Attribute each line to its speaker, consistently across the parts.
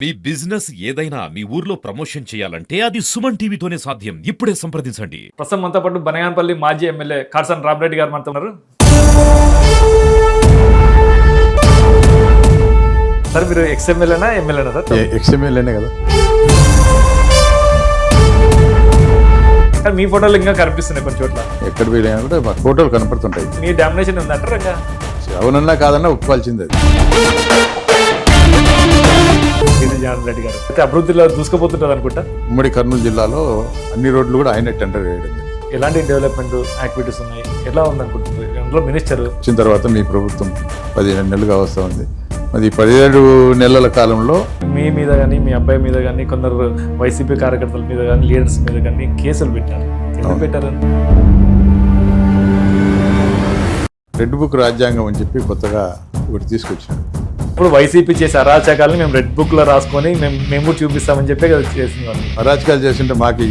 Speaker 1: మీ business ఏదైనా మీ ఊర్లో promotion చేయాలంటే అది సుమన్ టీవీతోనే సాధ్యం. ఇప్పుడే సంప్రదించండి.
Speaker 2: ప్రస్తుతం మనతో పాటు బనగానపల్లి మాజీ ఎమ్మెల్యే కాడసాని రామిరెడ్డి గారు మనతో ఉన్నారు. సార్ మీరు ఎక్స్ఎమ్మెల్యేనా ఎమ్మెల్యేనా సార్?
Speaker 3: ఎక్స్ఎమ్మెల్యేనే కదా.
Speaker 2: కానీ మీ ఫోటోలు ఇంకా కనిపిస్తున్నాయి కొన్ని చోట్ల.
Speaker 3: ఎక్కడ వెళ్ళినా కూడా మా ఫోటోలు కనపడుతుంటాయి.
Speaker 2: మీ డామినేషన్ ఉందంటారు ఇంకా?
Speaker 3: అవునన్నా కాదన్నా ఒప్పుకోవాల్సింది అది.
Speaker 2: జగన్ రెడ్డి గారు అయితే అభివృద్ధిలో దూసుకుపోతుంటుంది అనుకుంటా.
Speaker 3: ఉమ్మడి కర్నూలు జిల్లాలో అన్ని రోడ్లు కూడా ఆయన టెండర్ వేయడం.
Speaker 2: ఎలాంటి డెవలప్మెంట్ యాక్టివిటీస్ ఉన్నాయి, ఎలా ఉందనుకుంటున్నారు? అందులో మినిస్టర్
Speaker 3: వచ్చిన తర్వాత మీ ప్రభుత్వం 17 నెలలుగా వస్తూ ఉంది. మరి 17 నెలల కాలంలో
Speaker 2: మీ మీద కానీ మీ అబ్బాయి మీద కానీ కొందరు వైసీపీ కార్యకర్తల మీద కానీ లీడర్స్ మీద కానీ కేసులు పెట్టారు. ఎందుకు పెట్టారు?
Speaker 3: రెడ్ బుక్ రాజ్యాంగం అని చెప్పి కొత్తగా ఒకటి తీసుకొచ్చారు.
Speaker 2: ఇప్పుడు వైసీపీ చేసే అరాచకాలని మేము రెడ్ బుక్ లో రాసుకొని మేము చూపిస్తామని చెప్పి చేస్తున్నారు.
Speaker 3: అరాచకాలు చేస్తుంటే మాకు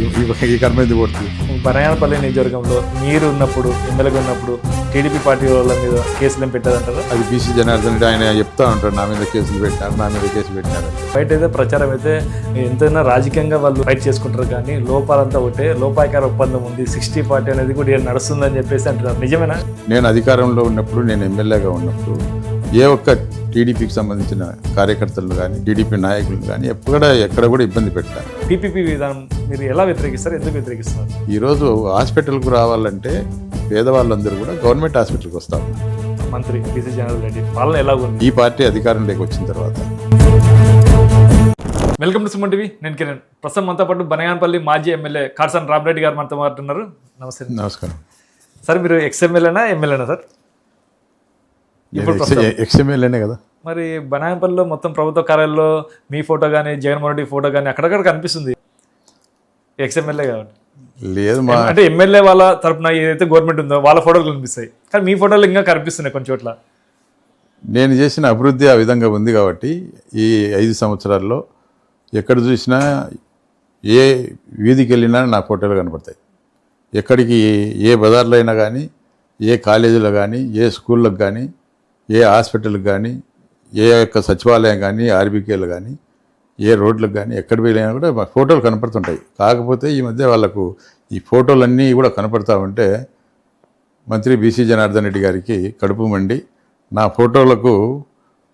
Speaker 3: ఈ కర్మ ఎందుకు పడుతుంది?
Speaker 2: బనగానపల్లి నియోజకవర్గంలో మీరు ఉన్నప్పుడు ఎమ్మెల్యేగా ఉన్నప్పుడు టీడీపీ పార్టీ వాళ్ళ మీద కేసులు ఏం పెట్టారంటారు?
Speaker 3: అది బీసీ జనార్దన్ రెడ్డి ఆయన చెప్తా ఉంటారు, నా మీద కేసులు పెట్టినారు, నా మీద కేసు పెట్టినారు.
Speaker 2: బయట అయితే ప్రచారం అయితే ఎంతైనా రాజకీయంగా వాళ్ళు ఫైట్ చేసుకుంటారు, కానీ లోపాలంతా ఒకటే, లోపాయకార ఒప్పందం ఉంది, 60-40 అనేది కూడా నడుస్తుందని చెప్పేసి అంటున్నారు. నిజమేనా?
Speaker 3: నేను అధికారంలో ఉన్నప్పుడు, నేను ఎమ్మెల్యేగా ఉన్నప్పుడు ఏ ఒక్క టీడీపీకి సంబంధించిన కార్యకర్తలు కానీ టీడీపీ నాయకులు కానీ ఎక్కడ కూడా ఇబ్బంది పెట్టారు.
Speaker 2: పీపీపీ విధానం మీరు ఎలా వ్యతిరేకిస్తారు, ఎందుకు వ్యతిరేకిస్తారు?
Speaker 3: ఈరోజు హాస్పిటల్కు రావాలంటే పేదవాళ్ళందరూ కూడా గవర్నమెంట్ హాస్పిటల్కి వస్తారు.
Speaker 2: మంత్రి బీసీ జనార్దన్ రెడ్డి పాలన ఎలా ఉంది
Speaker 3: ఈ పార్టీ అధికారంలోకి వచ్చిన తర్వాత?
Speaker 2: వెల్కమ్ టు సుమన్ టీవీ, నేను కిరణ్. ప్రస్తుతం మనతో పాటు బనగానపల్లి మాజీ ఎమ్మెల్యే కాడసాని రామిరెడ్డి గారు మనతో మాట్లాడుతున్నారు. నమస్తే.
Speaker 3: నమస్కారం
Speaker 2: సార్ మీరు ఎక్స్ఎమ్మెల్యేనా ఎమ్మెల్యేనా సార్?
Speaker 3: ఎక్స్ఎమ్మెల్యేనే కదా.
Speaker 2: మరి బనగానపల్లిలో మొత్తం ప్రభుత్వ కార్యాలయంలో మీ ఫోటో కానీ జగన్మోహన్ రెడ్డి ఫోటో కానీ అక్కడక్కడ కనిపిస్తుంది. ఎక్స్ఎమ్మెల్యే కాబట్టి
Speaker 3: లేదు,
Speaker 2: అంటే ఎమ్మెల్యే వాళ్ళ తరపున ఏదైతే గవర్నమెంట్ ఉందో వాళ్ళ ఫోటోలు కనిపిస్తాయి, కానీ మీ ఫోటోలు ఇంకా కనిపిస్తున్నాయి కొన్ని చోట్ల.
Speaker 3: నేను చేసిన అభివృద్ధి ఆ విధంగా ఉంది కాబట్టి ఈ 5 సంవత్సరాల్లో ఎక్కడ చూసినా ఏ వీధికి వెళ్ళినా నా ఫోటోలు కనపడతాయి. ఎక్కడికి ఏ బజార్లో అయినా కానీ, ఏ కాలేజీలో కానీ, ఏ స్కూళ్ళకు కానీ, ఏ హాస్పిటల్కి కానీ, ఏ యొక్క సచివాలయం కానీ, ఆర్బీకేలు కానీ, ఏ రోడ్లకు కానీ ఎక్కడ వెళ్ళినా కూడా మా ఫోటోలు కనపడుతుంటాయి. కాకపోతే ఈ మధ్య వాళ్ళకు ఈ ఫోటోలన్నీ కూడా కనపడతా ఉంటే మంత్రి బీసీ జనార్దన్ రెడ్డి గారికి కడుపు మండి నా ఫోటోలకు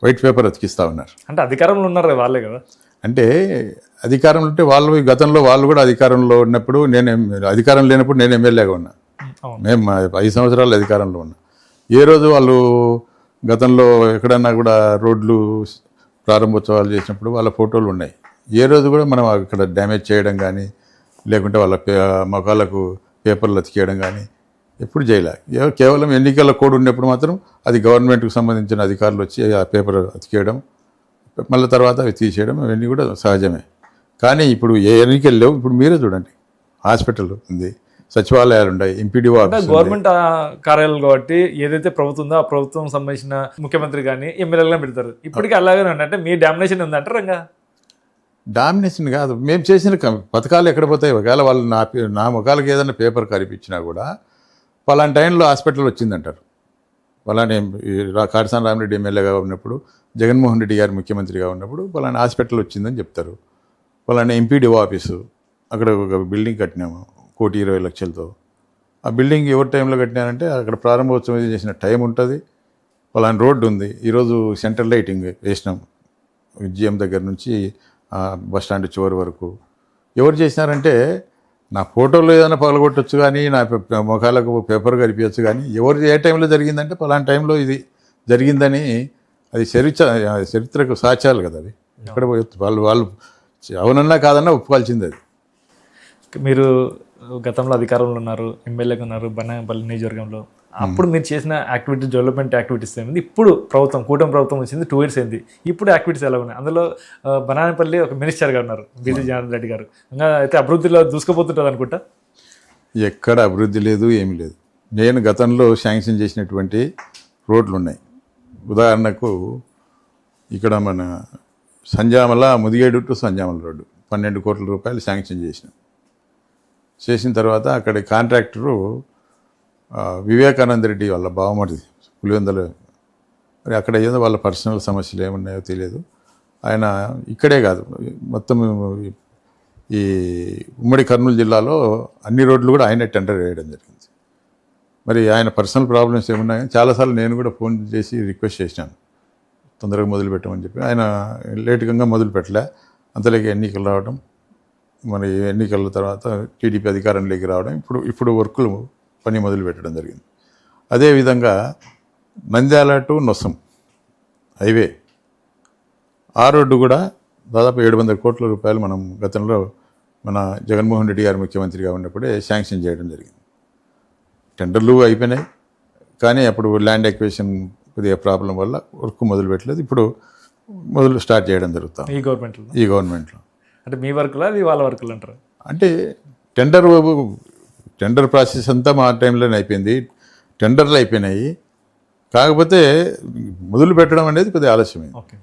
Speaker 3: వైట్ పేపర్ అతికిస్తూ ఉన్నారు.
Speaker 2: అంటే అధికారంలో ఉన్నారు వాళ్ళే కదా.
Speaker 3: అంటే అధికారంలో ఉంటే వాళ్ళు గతంలో వాళ్ళు కూడా అధికారంలో ఉన్నప్పుడు అధికారం లేనప్పుడు నేను ఎమ్మెల్యేగా ఉన్నా. మేము 5 సంవత్సరాలు అధికారంలో ఉన్నా. ఏ రోజు వాళ్ళు గతంలో ఎక్కడన్నా కూడా రోడ్లు ప్రారంభోత్సవాలు చేసినప్పుడు వాళ్ళ ఫోటోలు ఉన్నాయి. ఏ రోజు కూడా మనం అక్కడ డ్యామేజ్ చేయడం కానీ, లేకుంటే వాళ్ళ మొఖాలకు పేపర్లు అతికేయడం కానీ ఎప్పుడు చేయలే. కేవలం ఎన్నికల కోడ్ ఉన్నప్పుడు మాత్రం అది గవర్నమెంట్కి సంబంధించిన అధికారులు వచ్చి ఆ పేపర్ అతికేయడం, మళ్ళీ తర్వాత అవి తీసేయడం, అవన్నీ కూడా సహజమే. కానీ ఇప్పుడు ఏ ఎన్నికలు లేవు. ఇప్పుడు మీరే చూడండి, హాస్పిటల్ ఉంది, సచివాలయాలు ఉన్నాయి, ఎంపీడీఓ
Speaker 2: గవర్నమెంట్ కార్యాలయాలు కాబట్టి ఏదైతే ప్రభుత్వం ఉందో ఆ ప్రభుత్వం సంబంధించిన ముఖ్యమంత్రి కానీ ఎమ్మెల్యేలు పెడతారు. ఇప్పటికీ అలాగే అంటే మీ డామినేషన్ ఉందంటారు? ఇంకా
Speaker 3: డామినేషన్ కాదు, మేము చేసిన పథకాలు ఎక్కడ పోతాయి? ఒకవేళ వాళ్ళు నా ముఖాలకు ఏదైనా పేపర్ కనిపించినా కూడా పలానా టైంలో హాస్పిటల్ వచ్చిందంటారు. పలానా కాడసాని రామిరెడ్డి ఎమ్మెల్యేగా ఉన్నప్పుడు, జగన్మోహన్ రెడ్డి గారు ముఖ్యమంత్రిగా ఉన్నప్పుడు పలానా హాస్పిటల్ వచ్చిందని చెప్తారు. పలానా ఎంపీడీఓ ఆఫీసు, అక్కడ ఒక బిల్డింగ్ కట్టినాము 1,20,00,000తో. ఆ బిల్డింగ్ ఎవరి టైంలో కట్టినారంటే అక్కడ ప్రారంభోత్సవం చేసిన టైం ఉంటుంది. పలానా రోడ్డు ఉంది, ఈరోజు సెంట్రల్ లైటింగ్ వేసినాం జిఎం దగ్గర నుంచి బస్టాండ్ చివరి వరకు. ఎవరు చేసినారంటే నా ఫోటోలో ఏదైనా పగలగొట్టచ్చు కానీ, నా ముఖాలకు పేపర్ కనిపించచ్చు కానీ, ఎవరు ఏ టైంలో జరిగిందంటే పలానా టైంలో ఇది జరిగిందని అది చరిత్రకు సాక్ష్యాలు కదా. అది ఎక్కడ వాళ్ళు అవునన్నా కాదన్నా ఒప్పుకోవాల్సింది. అది
Speaker 2: మీరు గతంలో అధికారంలో ఉన్నారు, ఎమ్మెల్యేగా ఉన్నారు బనగానపల్లి నియోజకవర్గంలో. అప్పుడు మీరు చేసిన యాక్టివిటీస్, డెవలప్మెంట్ యాక్టివిటీస్ ఏమైంది? ఇప్పుడు ప్రభుత్వం, కూటమి ప్రభుత్వం వచ్చింది 2 years అయింది. ఇప్పుడు యాక్టివిటీస్ ఎలా ఉన్నాయి? అందులో బనగానపల్లి ఒక మినిస్టర్గా ఉన్నారు బీసీ జనార్దన్ రెడ్డి గారు. ఇంకా అయితే అభివృద్ధిలో దూసుకుపోతుంటుంది అనుకుంటా.
Speaker 3: ఎక్కడ అభివృద్ధి లేదు, ఏమీ లేదు. నేను గతంలో శాంక్షన్ చేసినటువంటి రోడ్లు ఉన్నాయి. ఉదాహరణకు ఇక్కడ మన సంజామల ముదిగేడు టు సంజామల రోడ్డు 12 కోట్ల రూపాయలు శాంక్షన్ చేసిన తర్వాత అక్కడ కాంట్రాక్టరు వివేకానంద రెడ్డి వాళ్ళ బావమరిది పులివెందుల. మరి అక్కడ ఏదో వాళ్ళ పర్సనల్ సమస్యలు ఏమున్నాయో తెలియదు. ఆయన ఇక్కడే కాదు మొత్తం ఈ ఉమ్మడి కర్నూలు జిల్లాలో అన్ని రోడ్లు కూడా ఆయనే టెండర్ వేయడం జరిగింది. మరి ఆయన పర్సనల్ ప్రాబ్లమ్స్ ఏమున్నాయని చాలాసార్లు నేను కూడా ఫోన్ చేసి రిక్వెస్ట్ చేసినాను తొందరగా మొదలు పెట్టమని చెప్పి. ఆయన లేటుగా మొదలు పెట్టలే. అంతలోకి ఎన్నికలు రావడం, మరి ఎన్నికల తర్వాత టీడీపీ అధికారంలోకి రావడం, ఇప్పుడు వర్కులు పని మొదలు పెట్టడం జరిగింది. అదేవిధంగా నంద్యాల టు నొసం హైవే ఆ రోడ్డు కూడా దాదాపు 700 కోట్ల రూపాయలు మనం గతంలో మన జగన్మోహన్ రెడ్డి గారు ముఖ్యమంత్రిగా ఉన్నప్పుడే శాంక్షన్ చేయడం జరిగింది. టెండర్లు అయిపోయినాయి, కానీ అప్పుడు ల్యాండ్ ఎక్వేషన్ కొద్దిగా ప్రాబ్లం వల్ల వర్క్ మొదలు పెట్టలేదు. ఇప్పుడు స్టార్ట్ చేయడం జరుగుతాం ఈ గవర్నమెంట్లో.
Speaker 2: అంటే మీ వర్క్లా అది వాళ్ళ వర్క్లు అంటారు?
Speaker 3: అంటే టెండర్ ప్రాసెస్ అంతా మా టైంలోనే అయిపోయింది, టెండర్లు అయిపోయినాయి. కాకపోతే మొదలు పెట్టడం అనేది కొద్దిగా ఆలస్యమైంది.
Speaker 2: ఓకే,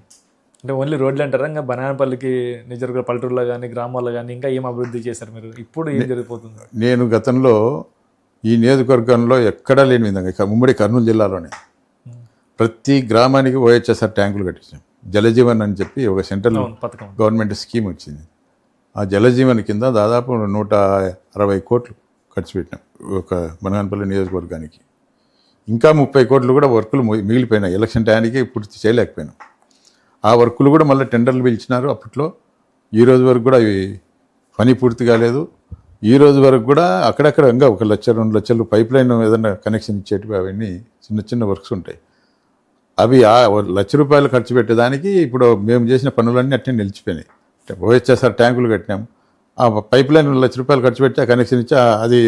Speaker 2: అంటే ఓన్లీ రోడ్లు అంటారా? ఇంకా బనానపల్లికి నిజంగా పల్లెటూరులో కానీ గ్రామాల్లో కానీ ఇంకా ఏం అభివృద్ధి చేశారు మీరు? ఇప్పుడు ఏం జరిగిపోతుంది?
Speaker 3: నేను గతంలో ఈ నియోజకవర్గంలో ఎక్కడా లేని విధంగా ఉమ్మడి కర్నూలు జిల్లాలోనే ప్రతి గ్రామానికి ఓహెచ్ఎస్ఆర్ ట్యాంకులు కట్టించాం. జలజీవన్ అని చెప్పి ఒక సెంట్రల్ గవర్నమెంట్ స్కీమ్ వచ్చింది. ఆ జలజీవన్ కింద దాదాపు 160 కోట్లు ఖర్చు పెట్టినాం ఒక బనగానపల్లి నియోజకవర్గానికి. ఇంకా 30 కోట్లు కూడా వర్కులు మిగిలిపోయినాయి. ఎలక్షన్ టైంకి పూర్తి చేయలేకపోయినాం. ఆ వర్కులు కూడా మళ్ళీ టెండర్లు పిలిచినారు అప్పట్లో. ఈ రోజు వరకు కూడా అవి పని పూర్తి కాలేదు. ఈ రోజు వరకు కూడా అక్కడక్కడ ఇంకా 1 లక్ష 2 లక్షలు పైప్ లైన్ ఏదైనా కనెక్షన్ ఇచ్చేటివి అవన్నీ చిన్న చిన్న వర్క్స్ ఉంటాయి. అవి ఆ ₹1,00,000 ఖర్చు పెట్టేదానికి ఇప్పుడు మేము చేసిన పనులన్నీ అట్నే నిలిచిపోయినాయి. ఓహెచ్ఎస్ఆర్ ట్యాంకులు కట్టినాం, ఆ పైప్ లైన్ ₹1,00,000 ఖర్చు పెట్టి ఆ కనెక్షన్ ఇచ్చి అది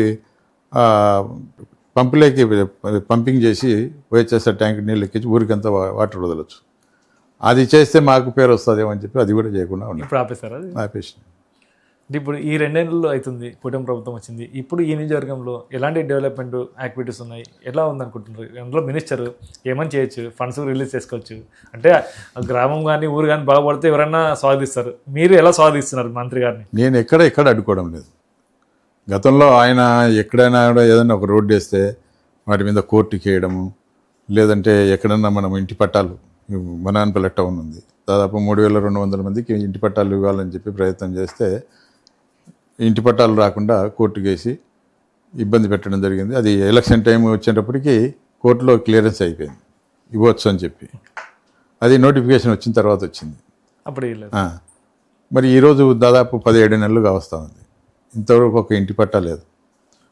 Speaker 3: పంపులోకి పంపింగ్ చేసి ఓహెచ్ఎస్ఆర్ ట్యాంక్ నీళ్ళు ఎక్కించి ఊరికంతా వాటర్ వదలొచ్చు. అది చేస్తే మాకు పేరు వస్తుందేమో అని చెప్పి అది కూడా చేయకుండా ఉన్నాం.
Speaker 2: ఇప్పుడు ఆపేశారు? అది
Speaker 3: ఆపేసి
Speaker 2: ఇప్పుడు ఈ 2 ఏళ్ళలో అవుతుంది కూటమి ప్రభుత్వం వచ్చింది. ఇప్పుడు ఈ నియోజకవర్గంలో ఎలాంటి డెవలప్మెంట్ యాక్టివిటీస్ ఉన్నాయి, ఎలా ఉందనుకుంటున్నారు? అందులో మినిస్టర్ ఏమని చేయొచ్చు, ఫండ్స్ రిలీజ్ చేసుకోవచ్చు అంటే గ్రామం కానీ ఊరు కానీ బాగుపడితే ఎవరైనా స్వాగతిస్తారు. మీరు ఎలా స్వాగతిస్తున్నారు మంత్రి గారిని?
Speaker 3: నేను ఎక్కడ అడ్డుకోవడం లేదు. గతంలో ఆయన ఎక్కడైనా కూడా ఏదైనా ఒక రోడ్డు వేస్తే వాటి మీద కోర్టుకి వేయడము, లేదంటే ఎక్కడన్నా మనం ఇంటి పట్టాలు, బనగానపల్లి టౌన్ ఉంది, దాదాపు 3,200 మందికి ఇంటి పట్టాలు ఇవ్వాలని చెప్పి ప్రయత్నం చేస్తే ఇంటి పట్టాలు రాకుండా కోర్టుకు వేసి ఇబ్బంది పెట్టడం జరిగింది. అది ఎలక్షన్ టైం వచ్చేటప్పటికి కోర్టులో క్లియరెన్స్ అయిపోయింది, ఇవ్వచ్చు అని చెప్పి. అది నోటిఫికేషన్ వచ్చిన తర్వాత వచ్చింది.
Speaker 2: అప్పుడు
Speaker 3: మరి ఈరోజు దాదాపు 17 నెలలుగా వస్తూ ఉంది, ఇంతవరకు ఒక ఇంటి పట్టా లేదు,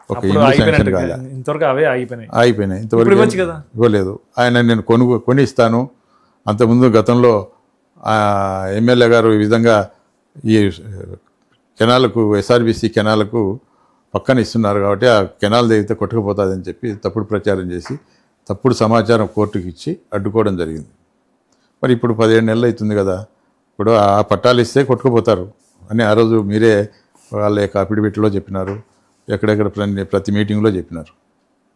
Speaker 3: ఒక ఇల్లు శాంక్షన్ కాలే.
Speaker 2: ఇంతవరకు అవే
Speaker 3: ఆగిపోయినాయి. ఇంతవరకు ఇవ్వలేదు. ఆయన నేను కొనిస్తాను. అంతకుముందు గతంలో ఎమ్మెల్యే గారు ఈ విధంగా ఈ కెనాలకు, ఎస్ఆర్బీసీ కెనాలకు పక్కన ఇస్తున్నారు కాబట్టి ఆ కెనాల్ దిగితే కొట్టుకుపోతుందని చెప్పి తప్పుడు ప్రచారం చేసి తప్పుడు సమాచారం కోర్టుకి ఇచ్చి అడ్డుకోవడం జరిగింది. మరి ఇప్పుడు 17 నెలలు అవుతుంది కదా, ఇప్పుడు ఆ పట్టాలు ఇస్తే కొట్టుకుపోతారు అని ఆ రోజు మీరే వాళ్ళ యొక్క అఫిడవిట్లో చెప్పినారు, ఎక్కడెక్కడ ప్రతి మీటింగ్లో చెప్పినారు.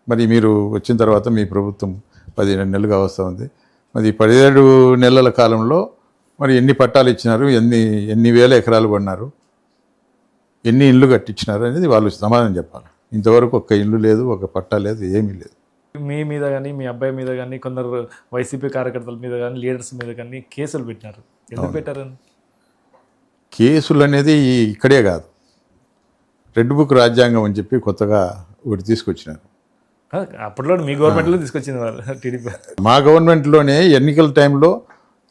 Speaker 3: మరి మీరు వచ్చిన తర్వాత మీ ప్రభుత్వం 17 నెలలుగా వస్తూ ఉంది. మరి 17 నెలల కాలంలో మరి ఎన్ని పట్టాలు ఇచ్చినారు, ఎన్ని వేల ఎకరాలు కొన్నారు, ఎన్ని ఇళ్ళు కట్టించినారు అనేది వాళ్ళు సమాధానం చెప్పాలి. ఇంతవరకు ఒక్క ఇల్లు లేదు, ఒక పట్టా లేదు, ఏమీ లేదు.
Speaker 2: మీ మీద కానీ మీ అబ్బాయి మీద కానీ కొందరు వైసీపీ కార్యకర్తల మీద కానీ లీడర్స్ మీద కానీ కేసులు పెట్టినారు. ఎందుకు పెట్టారని?
Speaker 3: కేసులు అనేది ఇక్కడే కాదు, రెడ్ బుక్ రాజ్యాంగం అని చెప్పి కొత్తగా ఒకటి తీసుకొచ్చినారు.
Speaker 2: అప్పట్లో మీ గవర్నమెంట్లో తీసుకొచ్చింది వాళ్ళు, టీడీపీ.
Speaker 3: మా గవర్నమెంట్లోనే ఎన్నికల టైంలో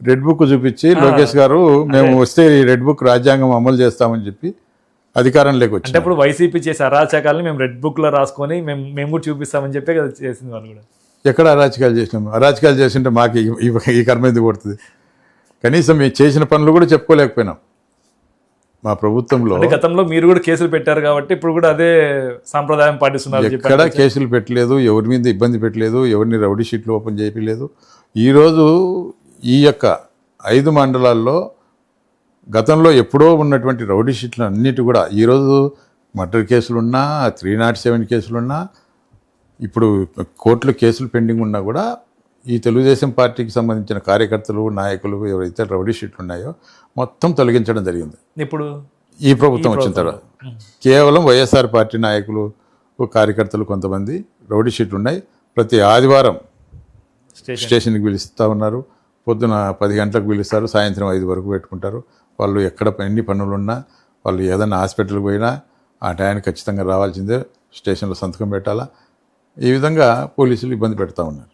Speaker 3: రెడ్ బుక్ చూపించి లోకేష్ గారు మేము వస్తే ఈ రెడ్ బుక్ రాజ్యాంగం అమలు చేస్తామని చెప్పి అధికారంలోకి వచ్చి,
Speaker 2: అంటే ఇప్పుడు వైసీపీ చేసే అరాచకాలని మేము రెడ్ బుక్లో రాసుకొని మేము కూడా చూపిస్తామని చెప్పి కదా చేసింది వాళ్ళు కూడా.
Speaker 3: ఎక్కడ అరాచకాలు చేసినాము? అరాచకాలు చేస్తుంటే మాకు ఈ కర్మ ఎందుకు పడుతుంది? కనీసం మేము చేసిన పనులు కూడా చెప్పుకోలేకపోయినాం మా ప్రభుత్వంలో.
Speaker 2: గతంలో మీరు కూడా కేసులు పెట్టారు కాబట్టి ఇప్పుడు కూడా అదే సాంప్రదాయం పాటిస్తున్నారు.
Speaker 3: ఎక్కడ కేసులు పెట్టలేదు, ఎవరి మీద ఇబ్బంది పెట్టలేదు, ఎవరిని రౌడీ షీట్లు ఓపెన్ చేయలేదు. ఈరోజు ఈ యొక్క 5 మండలాల్లో గతంలో ఎప్పుడో ఉన్నటువంటి రౌడీ షీట్లు అన్నిటి కూడా ఈరోజు మర్డర్ కేసులున్నా, 307 కేసులున్నా, ఇప్పుడు కోర్టులో కేసులు పెండింగ్ ఉన్నా కూడా ఈ తెలుగుదేశం పార్టీకి సంబంధించిన కార్యకర్తలు, నాయకులు ఎవరైతే రౌడీ షీట్లు ఉన్నాయో మొత్తం తొలగించడం జరిగింది.
Speaker 2: ఇప్పుడు
Speaker 3: ఈ ప్రభుత్వం వచ్చిన తర్వాత కేవలం వైఎస్ఆర్ పార్టీ నాయకులు, కార్యకర్తలు కొంతమంది రౌడీ షీట్లు ఉన్నాయి. ప్రతి ఆదివారం స్టేషన్కి పిలుస్తూ ఉన్నారు, పొద్దున 10 గంటలకు పిలుస్తారు, సాయంత్రం 5 వరకు పెట్టుకుంటారు. వాళ్ళు ఎక్కడ ఎన్ని పనులున్నా, వాళ్ళు ఏదైనా హాస్పిటల్కి పోయినా ఆ టయానికి ఖచ్చితంగా రావాల్సిందే, స్టేషన్లో సంతకం పెట్టాలా. ఈ విధంగా పోలీసులు ఇబ్బంది పెడతా ఉన్నారు.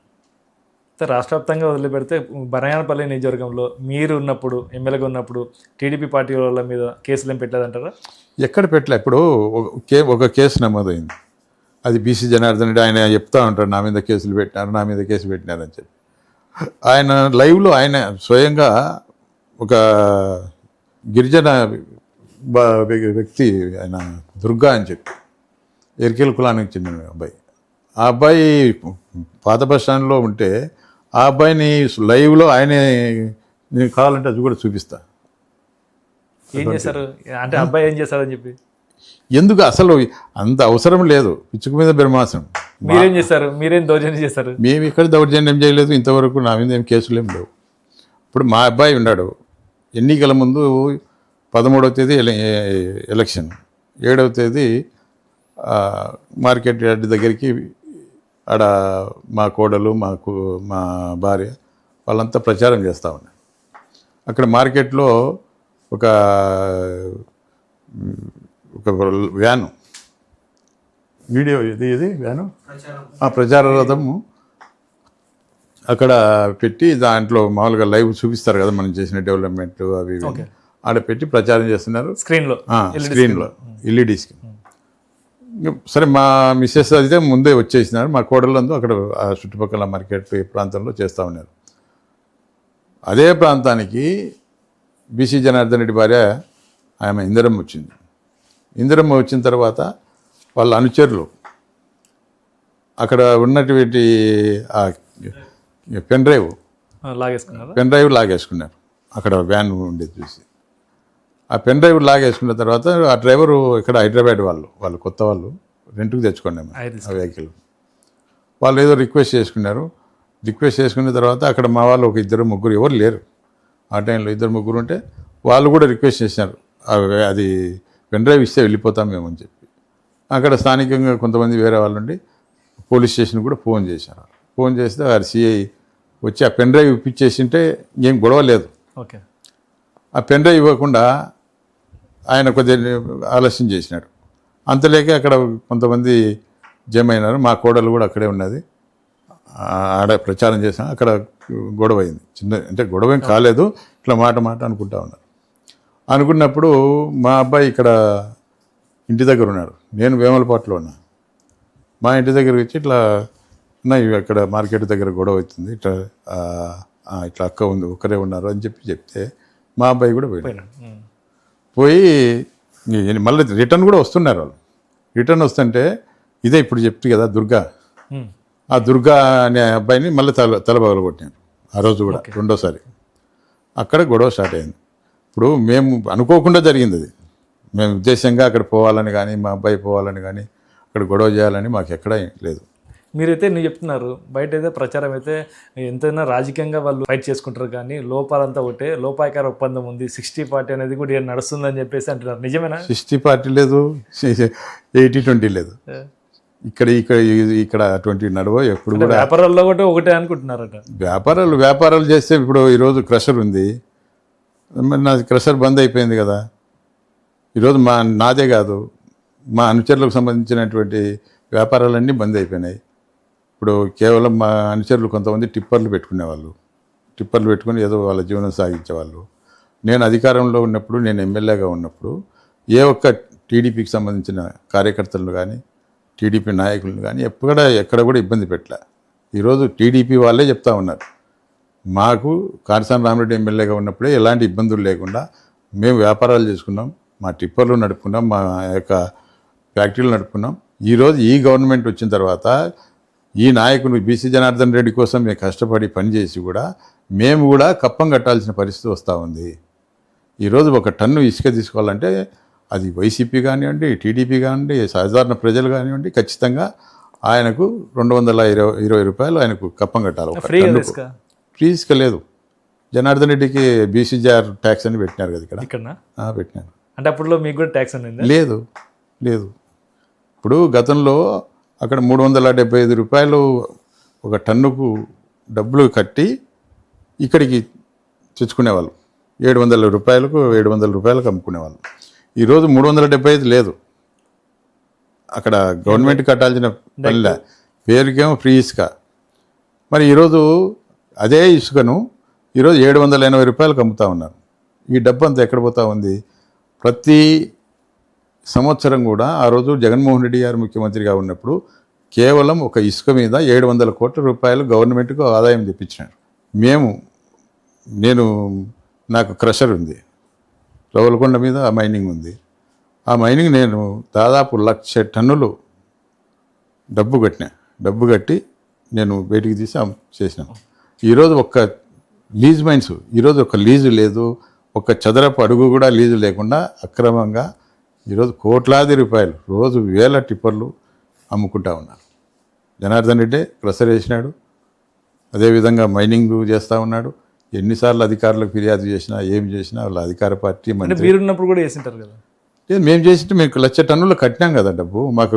Speaker 2: రాష్ట్ర వ్యాప్తంగా వదిలిపెడితే బనగానపల్లి నియోజకవర్గంలో మీరు ఉన్నప్పుడు, ఎమ్మెల్యేగా ఉన్నప్పుడు టీడీపీ పార్టీ వాళ్ళ మీద కేసులు ఏం పెట్టలేదంటారా?
Speaker 3: ఎక్కడ పెట్టలే. ఇప్పుడు ఒక కేసు నమోదైంది, అది బీసీ జనార్దన్ రెడ్డి. ఆయన చెప్తా ఉంటారు, నా మీద కేసులు పెట్టినారు, నా మీద కేసు పెట్టినారని చెప్పి. ఆయన లైవ్లో ఆయన స్వయంగా ఒక గిరిజన వ్యక్తి, ఆయన దుర్గా అని చెప్పి ఎరికేల కులానికి చెందిన అబ్బాయి. ఆ అబ్బాయి పాత బస్ స్టాండ్లో ఉంటే ఆ అబ్బాయిని లైవ్లో ఆయనే, నేను కావాలంటే అది కూడా చూపిస్తా.
Speaker 2: ఏం చేశారు అంటే అబ్బాయి ఏం చేశారని చెప్పి?
Speaker 3: ఎందుకు అసలు అంత అవసరం లేదు, పిచ్చుకు మీద బ్రహ్మాసం.
Speaker 2: మీరేం చేశారు? మీరేం దౌర్జన్యం చేశారు?
Speaker 3: మేము ఇక్కడ దౌర్జన్యం చేయలేదు, ఇంతవరకు నా మీద ఏం కేసులు ఏం లేవు. ఇప్పుడు మా అబ్బాయి ఉన్నాడు, ఎన్నికల ముందు 13వ తేదీ ఎలక్షన్, 7వ తేదీ మార్కెట్ యార్డ్ దగ్గరికి ఆడ మా కోడలు, మా భార్య వాళ్ళంతా ప్రచారం చేస్తూ ఉన్నారు. అక్కడ మార్కెట్లో ఒక వ్యాను, వీడియో ఇది వ్యాను, ప్రచార రథము అక్కడ పెట్టి దాంట్లో మామూలుగా లైవ్ చూపిస్తారు కదా మనం చేసిన డెవలప్మెంట్ అవి ఆడ పెట్టి ప్రచారం చేస్తున్నారు స్క్రీన్లో ఎల్ఈడి స్క్రీన్. సరే, మా మిస్సెస్ అయితే ముందే వచ్చేసినారు, మా కోడళ్ళందరూ అక్కడ ఆ చుట్టుపక్కల మార్కెట్ ప్రాంతంలో చేస్తూ ఉన్నారు. అదే ప్రాంతానికి బీసీ జనార్దన్ రెడ్డి భార్య ఆమె ఇందిరమ్మ వచ్చింది. ఇందిరమ్మ వచ్చిన తర్వాత వాళ్ళ అనుచరులు అక్కడ ఉన్నటువంటి ఆ పెన్ డ్రైవ్ లాగేసుకున్నారు. అక్కడ వ్యాన్ ఉండేది చూసి ఆ పెన్ డ్రైవ్ లాగేసుకున్న తర్వాత ఆ డ్రైవరు ఇక్కడ హైదరాబాద్ వాళ్ళు కొత్త వాళ్ళు రెంట్కి తెచ్చుకున్నాము ఆ వెహికల్. వాళ్ళు ఏదో రిక్వెస్ట్ చేసుకున్నారు. రిక్వెస్ట్ చేసుకున్న తర్వాత అక్కడ మా వాళ్ళు ఒక 2-3 ఎవరు లేరు ఆ టైంలో, 2-3 ఉంటే వాళ్ళు కూడా రిక్వెస్ట్ చేసినారు, అది పెన్ డ్రైవ్ ఇస్తే వెళ్ళిపోతాం మేము అని చెప్పి. అక్కడ స్థానికంగా కొంతమంది వేరే వాళ్ళు ఉండి పోలీస్ స్టేషన్ కూడా ఫోన్ చేశారు. ఫోన్ చేస్తే ఆ సిఐ వచ్చి ఆ పెన్ డ్రైవ్ ఇప్పించేసింటే ఏం గొడవ లేదు.
Speaker 2: ఓకే,
Speaker 3: ఆ పెన్ డ్రైవ్ ఇవ్వకుండా ఆయన కొద్దిగా ఆలస్యం చేసినాడు. అంతలేక అక్కడ కొంతమంది జమ అయినారు. మా కోడలు కూడా అక్కడే ఉన్నది, ఆడ ప్రచారం చేసాం. అక్కడ గొడవ అయింది, అంటే గొడవ ఏం కాలేదు, ఇట్లా మాట అనుకుంటా ఉన్నారు. అనుకున్నప్పుడు మా అబ్బాయి ఇక్కడ ఇంటి దగ్గర ఉన్నాడు, నేను వేమలపాటలో ఉన్నా. మా ఇంటి దగ్గరికి వచ్చి ఇట్లా అక్కడ మార్కెట్ దగ్గర గొడవ అవుతుంది, ఇట్లా అక్క ఉంది, ఒక్కరే ఉన్నారు అని చెప్తే మా అబ్బాయి కూడా పోయి మళ్ళీ రిటర్న్ కూడా వస్తున్నారు. వాళ్ళు రిటర్న్ వస్తుంటే ఇదే ఇప్పుడు చెప్తే కదా దుర్గా, ఆ దుర్గా అనే అబ్బాయిని మళ్ళీ తలబగలు కొట్టినారు ఆ రోజు కూడా, రెండోసారి. అక్కడ గొడవ స్టార్ట్ అయింది. ఇప్పుడు మేము అనుకోకుండా జరిగింది అది, మేము ఉద్దేశంగా అక్కడ పోవాలని కానీ, మా అబ్బాయి పోవాలని కానీ, అక్కడ గొడవ చేయాలని మాకు ఎక్కడా లేదు.
Speaker 2: మీరైతే నువ్వు చెప్తున్నారు, బయట అయితే ప్రచారం అయితే ఎంతైనా రాజకీయంగా వాళ్ళు ఫైట్ చేసుకుంటారు, కానీ లోపాలంతా ఒకటే, లోపాయకార ఒప్పందం ఉంది, 60 పార్టీ అనేది కూడా నడుస్తుందని చెప్పేసి అంటున్నారు. నిజమేనా? 60
Speaker 3: పార్టీ లేదు, 80-20 లేదు. ఇక్కడ 20 నడవ. ఎప్పుడు కూడా
Speaker 2: వ్యాపారాల్లో కూడా ఒకటే అనుకుంటున్నారట.
Speaker 3: వ్యాపారాలు చేస్తే ఇప్పుడు ఈరోజు క్రషర్ ఉంది, నా క్రషర్ బంద్ అయిపోయింది కదా. ఈరోజు నాదే కాదు, మా అనుచరులకు సంబంధించినటువంటి వ్యాపారాలన్నీ బంద్ అయిపోయినాయి. ఇప్పుడు కేవలం మా అనుచరులు కొంతమంది టిప్పర్లు పెట్టుకుని ఏదో వాళ్ళ జీవనం సాగించేవాళ్ళు. నేను అధికారంలో ఉన్నప్పుడు, నేను ఎమ్మెల్యేగా ఉన్నప్పుడు ఏ ఒక్క టీడీపీకి సంబంధించిన కార్యకర్తలను కానీ, టీడీపీ నాయకులను కానీ ఎక్కడ కూడా ఇబ్బంది పెట్టలే. ఈరోజు టీడీపీ వాళ్ళే చెప్తా ఉన్నారు, మాకు కాటసాని రామిరెడ్డి ఎమ్మెల్యేగా ఉన్నప్పుడే ఎలాంటి ఇబ్బందులు లేకుండా మేము వ్యాపారాలు చేసుకున్నాం, మా టిప్పర్లు నడుపుకున్నాం, మా యొక్క ఫ్యాక్టరీలు నడుపుకున్నాం. ఈరోజు ఈ గవర్నమెంట్ వచ్చిన తర్వాత ఈ నాయకులు బీసీ జనార్దన్ రెడ్డి కోసం మేము కష్టపడి పనిచేసి కూడా మేము కూడా కప్పం కట్టాల్సిన పరిస్థితి వస్తూ ఉంది. ఈరోజు 1 టన్ను ఇసుక తీసుకోవాలంటే అది వైసీపీ కానివ్వండి, టీడీపీ కానివ్వండి, సాధారణ ప్రజలు కానివ్వండి, ఖచ్చితంగా ఆయనకు 220 రూపాయలు ఆయనకు కప్పం కట్టాలి. ఫ్రీ ఇసుక లేదు. జనార్దన్ రెడ్డికి బీసీజీఆర్ ట్యాక్స్ అని పెట్టినారు కదా ఇక్కడ పెట్టినారు.
Speaker 2: అంటే అప్పట్లో మీకు కూడా ట్యాక్స్ అనేది
Speaker 3: లేదు. ఇప్పుడు గతంలో అక్కడ 375 రూపాయలు 1 టన్నుకు డబ్బులు కట్టి ఇక్కడికి తెచ్చుకునేవాళ్ళు 700 రూపాయలకు అమ్ముకునేవాళ్ళు. ఈరోజు 375 లేదు. అక్కడ గవర్నమెంట్ కట్టాల్సిన పనిలే, పేరుకేమో ఫ్రీ ఇసుక. మరి ఈరోజు అదే ఇసుకను ఈరోజు 780 రూపాయలకు అమ్ముతా ఉన్నారు. ఈ డబ్బు అంతా ఎక్కడ పోతా ఉంది? ప్రతి సంవత్సరం కూడా ఆ రోజు జగన్మోహన్ రెడ్డి గారు ముఖ్యమంత్రిగా ఉన్నప్పుడు కేవలం ఒక ఇసుక మీద 700 కోట్ల రూపాయలు గవర్నమెంట్కు ఆదాయం తెప్పించినారు. నాకు క్రషర్ ఉంది, రవలకొండ మీద ఆ మైనింగ్ ఉంది. ఆ మైనింగ్ నేను దాదాపు 1,00,000 టన్నులు డబ్బు కట్టి నేను బయటికి తీసి చేసినాను. ఈరోజు ఒక్క లీజ్ మైన్స్, ఈరోజు ఒక లీజు లేదు, ఒక చదరపు అడుగు కూడా లీజు లేకుండా అక్రమంగా ఈరోజు కోట్లాది రూపాయలు రోజు 1000 టిప్పర్లు అమ్ముకుంటా ఉన్నారు. జనార్దన్ రెడ్డి క్రషర్ వేసినాడు, అదేవిధంగా మైనింగ్ చేస్తూ ఉన్నాడు. ఎన్నిసార్లు అధికారులకు ఫిర్యాదు చేసినా ఏం చేసినా వాళ్ళ అధికార పార్టీ
Speaker 2: మీరున్నప్పుడు కూడా వేసింటారు కదా.
Speaker 3: మేము చేసింటే మేము 1,00,000 టన్నులు కట్టినాం కదా డబ్బు. మాకు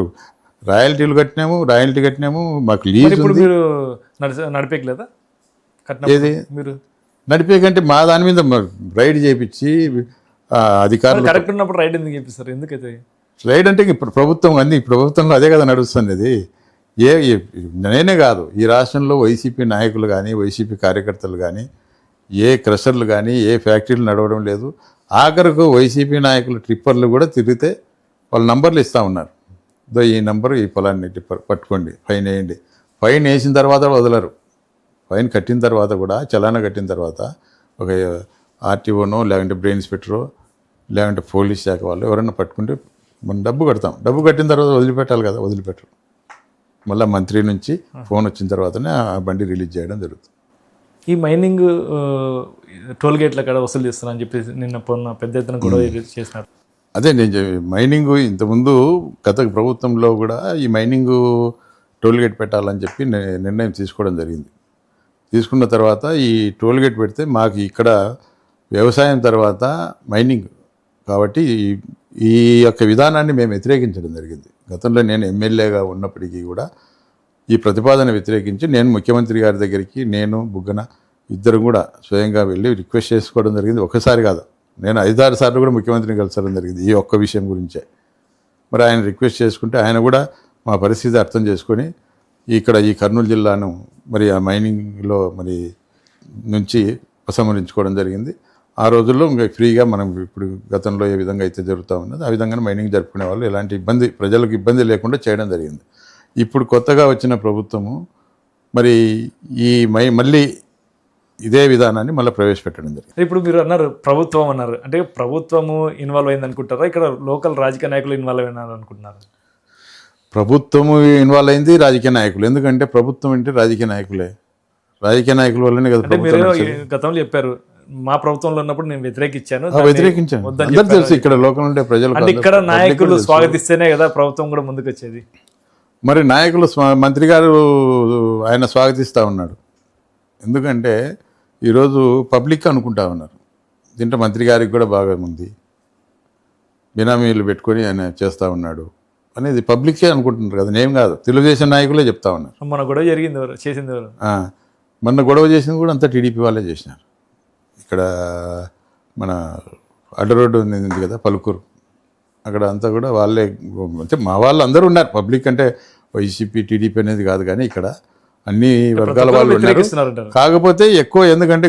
Speaker 3: రాయల్టీ కట్టినాము, మాకు లీజ్
Speaker 2: ఇప్పుడు మీరు నడిపేయలేదా?
Speaker 3: ఏది మీరు నడిపేకంటే మా దాని మీద రైడ్ చేయించి అధికారులు
Speaker 2: కరెక్ట్ ఉన్నప్పుడు రైడ్ ఎందుకు చేపిస్తారు? ఎందుకైతే
Speaker 3: రైడ్ అంటే ఇప్పుడు ప్రభుత్వంలో అదే కదా నడుస్తుంది. అది నేనే కాదు, ఈ రాష్ట్రంలో వైసీపీ నాయకులు కానీ వైసీపీ కార్యకర్తలు కానీ ఏ క్రషర్లు కానీ ఏ ఫ్యాక్టరీలు నడవడం లేదు. ఆఖరకు వైసీపీ నాయకులు ట్రిప్పర్లు కూడా తిరిగితే వాళ్ళ నంబర్లు ఇస్తూ ఉన్నారు. ఈ నంబరు ఈ పొలాన్ని టిప్పర్ పట్టుకోండి, ఫైన్ వేయండి. ఫైన్ వేసిన తర్వాత వదలరు. ఫైన్ కట్టిన తర్వాత కూడా, చలానా కట్టిన తర్వాత ఒక ఆర్టీఓనో లేకుంటే బ్రెయిన్ ఇన్స్పెక్టరో లేకుంటే పోలీస్ శాఖ వాళ్ళు ఎవరైనా పట్టుకుంటే మనం డబ్బు కడతాం. డబ్బు కట్టిన తర్వాత వదిలిపెట్టాలి కదా, వదిలిపెట్టరు. మళ్ళీ మంత్రి నుంచి ఫోన్ వచ్చిన తర్వాతనే ఆ బండి రిలీజ్ చేయడం జరుగుతుంది.
Speaker 2: ఈ మైనింగ్ టోల్ గేట్ల కాడ వసూలు చేస్తున్నా అని చెప్పి నిన్న పెద్ద ఎత్తున గొడవ చేసినారు.
Speaker 3: అదే మైనింగ్ ఇంతకుముందు గత ప్రభుత్వంలో కూడా ఈ మైనింగ్ టోల్ గేట్ పెట్టాలని చెప్పి నిర్ణయం తీసుకోవడం జరిగింది. తీసుకున్న తర్వాత ఈ టోల్ గేట్ పెడితే మాకు ఇక్కడ వ్యవసాయం తర్వాత మైనింగ్ కాబట్టి ఈ యొక్క విధానాన్ని మేము వ్యతిరేకించడం జరిగింది. గతంలో నేను ఎమ్మెల్యేగా ఉన్నప్పటికీ కూడా ఈ ప్రతిపాదన వ్యతిరేకించి నేను ముఖ్యమంత్రి గారి దగ్గరికి నేను బుగ్గన ఇద్దరు కూడా స్వయంగా వెళ్ళి రిక్వెస్ట్ చేసుకోవడం జరిగింది. ఒకసారి కాదు, నేను 5-6 సార్లు కూడా ముఖ్యమంత్రిని కలిసడం జరిగింది ఈ ఒక్క విషయం గురించే. మరి ఆయన రిక్వెస్ట్ చేసుకుంటే ఆయన కూడా మా పరిస్థితి అర్థం చేసుకొని ఇక్కడ ఈ కర్నూలు జిల్లాను మరి ఆ మైనింగ్లో మరి నుంచి ఉపసంహరించుకోవడం జరిగింది. ఆ రోజుల్లో ఇంకా ఫ్రీగా మనం ఇప్పుడు గతంలో ఏ విధంగా అయితే జరుగుతూ ఉన్నది ఆ విధంగా మైనింగ్ జరుపుకునే వాళ్ళు ఎలాంటి ప్రజలకు ఇబ్బంది లేకుండా చేయడం జరిగింది. ఇప్పుడు కొత్తగా వచ్చిన ప్రభుత్వము మరి ఈ మళ్ళీ ఇదే విధానాన్ని మళ్ళీ ప్రవేశపెట్టడం జరిగింది.
Speaker 2: ఇప్పుడు మీరు అన్నారు ప్రభుత్వం అన్నారు, అంటే ప్రభుత్వము ఇన్వాల్వ్ అయింది అనుకుంటారా, ఇక్కడ లోకల్ రాజకీయ నాయకులు ఇన్వాల్వ్ అయినారు అనుకుంటున్నారు?
Speaker 3: ప్రభుత్వము ఇన్వాల్వ్ అయింది, రాజకీయ నాయకులు. ఎందుకంటే ప్రభుత్వం అంటే రాజకీయ నాయకులే, రాజకీయ నాయకుల వల్లనే కదా ప్రభుత్వం.
Speaker 2: గతంలో చెప్పారు మా ప్రభుత్వంలో ఉన్నప్పుడు నేను వ్యతిరేకించాను.
Speaker 3: అందరూ తెలుసు, ఇక్కడ లోకల్ ఉండే ప్రజలు.
Speaker 2: అంటే ఇక్కడ నాయకులు స్వాగతిస్తేనే కదా ప్రభుత్వం కూడా ముందుకు వచ్చేది.
Speaker 3: మరి నాయకులు మంత్రి గారు ఆయన స్వాగతిస్తూ ఉన్నాడు. ఎందుకంటే ఈరోజు పబ్లిక్ అనుకుంటా ఉన్నారు దీంట్లో మంత్రి గారికి కూడా బాగా ఉంది, బినామీలు పెట్టుకొని ఆయన చేస్తూ ఉన్నాడు అనేది పబ్లికే అనుకుంటున్నారు కదా, నేను కాదు, తెలుగుదేశం నాయకులే చెప్తా ఉన్నారు.
Speaker 2: మన గొడవ జరిగింది ఎవరు చేసింది ఎవరు?
Speaker 3: మొన్న గొడవ చేసింది కూడా అంతా టీడీపీ వాళ్ళే చేసినారు. ఇక్కడ మన అడ్డ రోడ్డు ఉంది కదా పలుకూరు, అక్కడ అంతా కూడా వాళ్ళే, అంటే మా వాళ్ళు అందరూ ఉన్నారు. పబ్లిక్ అంటే వైసీపీ టీడీపీ అనేది కాదు, కానీ ఇక్కడ అన్ని వర్గాల వాళ్ళు ఉన్నారు. కాకపోతే ఎక్కువ ఎందుకంటే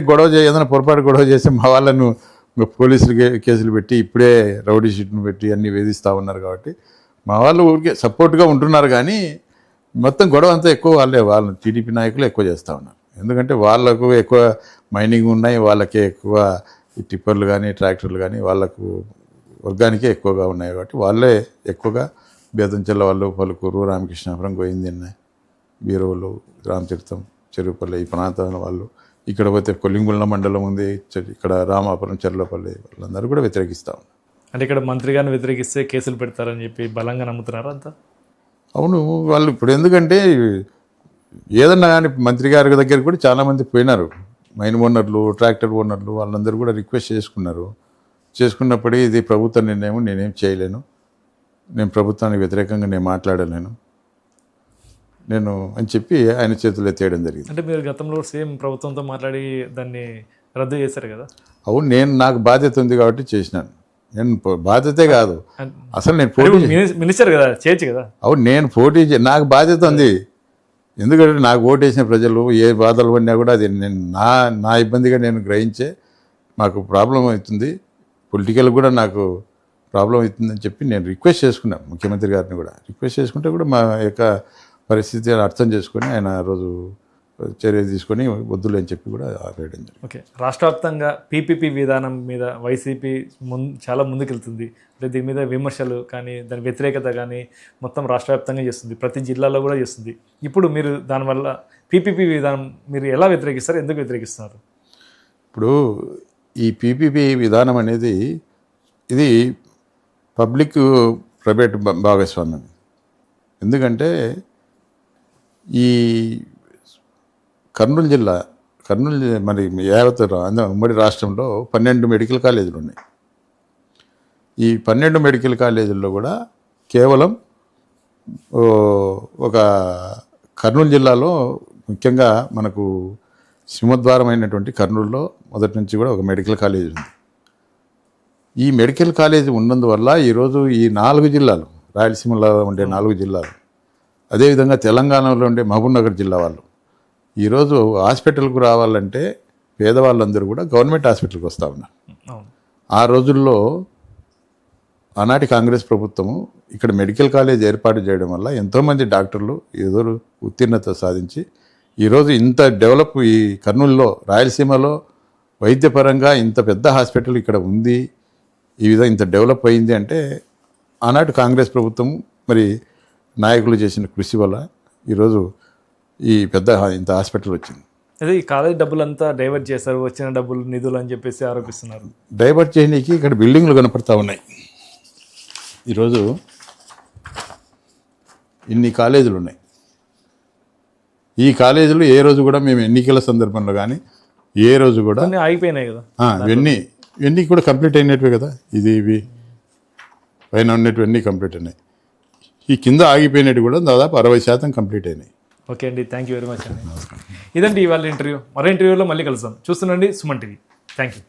Speaker 3: ఏదైనా పొరపాటు గొడవ చేస్తే మా వాళ్ళను పోలీసులు కేసులు పెట్టి ఇప్పుడే రౌడీ షీట్ను పెట్టి అన్ని వేధిస్తూ ఉన్నారు. కాబట్టి మా వాళ్ళు ఊరికే సపోర్ట్గా ఉంటున్నారు, కానీ మొత్తం గొడవ అంతా ఎక్కువ వాళ్ళు టీడీపీ నాయకులు ఎక్కువ చేస్తూ ఉన్నారు. ఎందుకంటే వాళ్ళకు ఎక్కువ మైనింగ్ ఉన్నాయి, వాళ్ళకే ఎక్కువ ఈ టిప్పర్లు కానీ ట్రాక్టర్లు కానీ వాళ్ళకు వర్గానికే ఎక్కువగా ఉన్నాయి. కాబట్టి వాళ్ళే ఎక్కువగా బేతంచెల్ల వాళ్ళు, పలుకూరు, రామకృష్ణాపురం, గోయిందిన్న, బీరోలు, రామతీర్థం, చెరువుపల్లి ఈ ప్రాంతాల వాళ్ళు, ఇక్కడ పోతే కొల్లింగుల మండలం ఉంది, ఇక్కడ రామాపురం, చెర్లపల్లి వాళ్ళందరూ కూడా వ్యతిరేకిస్తూ ఉన్నారు.
Speaker 2: అంటే ఇక్కడ మంత్రి గారిని వ్యతిరేకిస్తే కేసులు పెడతారని చెప్పి బలంగా నమ్ముతున్నారు అంతా.
Speaker 3: అవును, వాళ్ళు ఇప్పుడు ఎందుకంటే ఏదన్నా కానీ మంత్రి గారి దగ్గర కూడా చాలామంది పోయినారు, మైన్ ఓనర్లు, ట్రాక్టర్ ఓనర్లు, వాళ్ళందరూ కూడా రిక్వెస్ట్ చేసుకున్నారు. చేసుకున్నప్పుడే ఇది ప్రభుత్వ నిర్ణయం, నేనేం చేయలేను, నేను ప్రభుత్వానికి వ్యతిరేకంగా నేను మాట్లాడలేను, నేను అని చెప్పి ఆయన చేతులు ఎత్తేయడం జరిగింది.
Speaker 2: అంటే మీరు గతంలో సేమ్ ప్రభుత్వంతో మాట్లాడి దాన్ని రద్దు చేశారు కదా.
Speaker 3: అవును, నేను నాకు బాధ్యత ఉంది కాబట్టి చేసినాను. నేను బాధ్యతే కాదు, అసలు నేను పోటీ
Speaker 2: మినిస్టర్ కదా, చేయొచ్చు కదా.
Speaker 3: అవును, నేను నాకు బాధ్యత ఉంది. ఎందుకంటే నాకు ఓటేసిన ప్రజలు ఏ బాధలు పడినా కూడా అది నేను నా ఇబ్బందిగా నేను గ్రహించే మాకు ప్రాబ్లం అవుతుంది, పొలిటికల్ కూడా నాకు ప్రాబ్లం అవుతుందని చెప్పి నేను రిక్వెస్ట్ చేసుకున్నాను ముఖ్యమంత్రి గారిని కూడా. రిక్వెస్ట్ చేసుకుంటే కూడా మా యొక్క పరిస్థితిని అర్థం చేసుకొని ఆయన ఆ రోజు చర్య తీసుకొని వద్దులే అని చెప్పి కూడా ఆపేయడం జరిగింది.
Speaker 2: ఓకే, రాష్ట్ర వ్యాప్తంగా పీపీపీ విధానం మీద వైసీపీ చాలా ముందుకెళ్తుంది. అంటే దీని మీద విమర్శలు కానీ దాని వ్యతిరేకత కానీ మొత్తం రాష్ట్ర వ్యాప్తంగా చేస్తుంది, ప్రతి జిల్లాలో కూడా చేస్తుంది. ఇప్పుడు మీరు దానివల్ల పీపీపీ విధానం మీరు ఎలా వ్యతిరేకిస్తారు, ఎందుకు వ్యతిరేకిస్తున్నారు?
Speaker 3: ఇప్పుడు ఈ పీపీపీ విధానం అనేది ఇది పబ్లిక్ ప్రైవేట్ భాగస్వామ్యం. ఎందుకంటే ఈ కర్నూలు మరి యావత్ ఉమ్మడి రాష్ట్రంలో 12 మెడికల్ కాలేజీలు ఉన్నాయి. ఈ 12 మెడికల్ కాలేజీల్లో కూడా కేవలం ఒక కర్నూలు జిల్లాలో ముఖ్యంగా మనకు సింహద్వారం అయినటువంటి కర్నూలులో మొదటి నుంచి కూడా ఒక మెడికల్ కాలేజ్ ఉంది. ఈ మెడికల్ కాలేజ్ ఉన్నందువల్ల ఈరోజు ఈ 4 జిల్లాలు, రాయలసీమలో ఉండే 4 జిల్లాలు, అదేవిధంగా తెలంగాణలో ఉండే మహబూబ్నగర్ జిల్లా వాళ్ళు ఈరోజు హాస్పిటల్కు రావాలంటే పేదవాళ్ళందరూ కూడా గవర్నమెంట్ హాస్పిటల్కి వస్తూ ఉన్నారు. ఆ రోజుల్లో ఆనాటి కాంగ్రెస్ ప్రభుత్వము ఇక్కడ మెడికల్ కాలేజ్ ఏర్పాటు చేయడం వల్ల ఎంతోమంది డాక్టర్లు ఏదో ఉత్తీర్ణత సాధించి ఈరోజు ఇంత డెవలప్ ఈ కర్నూలులో రాయలసీమలో వైద్యపరంగా ఇంత పెద్ద హాస్పిటల్ ఇక్కడ ఉంది, ఈ విధంగా ఇంత డెవలప్ అయింది అంటే ఆనాటి కాంగ్రెస్ ప్రభుత్వం మరి నాయకులు చేసిన కృషి వల్ల ఈరోజు ఈ పెద్ద ఇంత హాస్పిటల్ వచ్చింది.
Speaker 2: అదే ఈ కాలేజ్ డబ్బులంతా డైవర్ట్ చేశారు, వచ్చిన డబ్బులు నిధులు అని చెప్పేసి ఆరోపిస్తున్నారు.
Speaker 3: డైవర్ట్ చేయడానికి ఇక్కడ బిల్డింగ్లు కనపడతా ఉన్నాయి. ఈరోజు ఇన్ని కాలేజీలు ఉన్నాయి. ఈ కాలేజీలు ఏ రోజు కూడా మేము ఎన్నికల సందర్భంలో కానీ ఏ రోజు కూడా
Speaker 2: ఆగిపోయినాయి కదా,
Speaker 3: ఇవన్నీ కూడా కంప్లీట్ అయినట్వే కదా. ఇవి పైన ఉన్నటువన్నీ కంప్లీట్ అయినాయి. ఈ కింద ఆగిపోయినట్టు కూడా దాదాపు 60% కంప్లీట్ అయినాయి.
Speaker 2: ఓకే అండి, థ్యాంక్ యూ వెరీ మచ్ అండి. ఇదండి ఇవాళ ఇంటర్వ్యూ. మరో ఇంటర్వ్యూలో మళ్ళీ కలుద్దాం. చూస్తుండండి సుమన్ టీవీ. Thank you.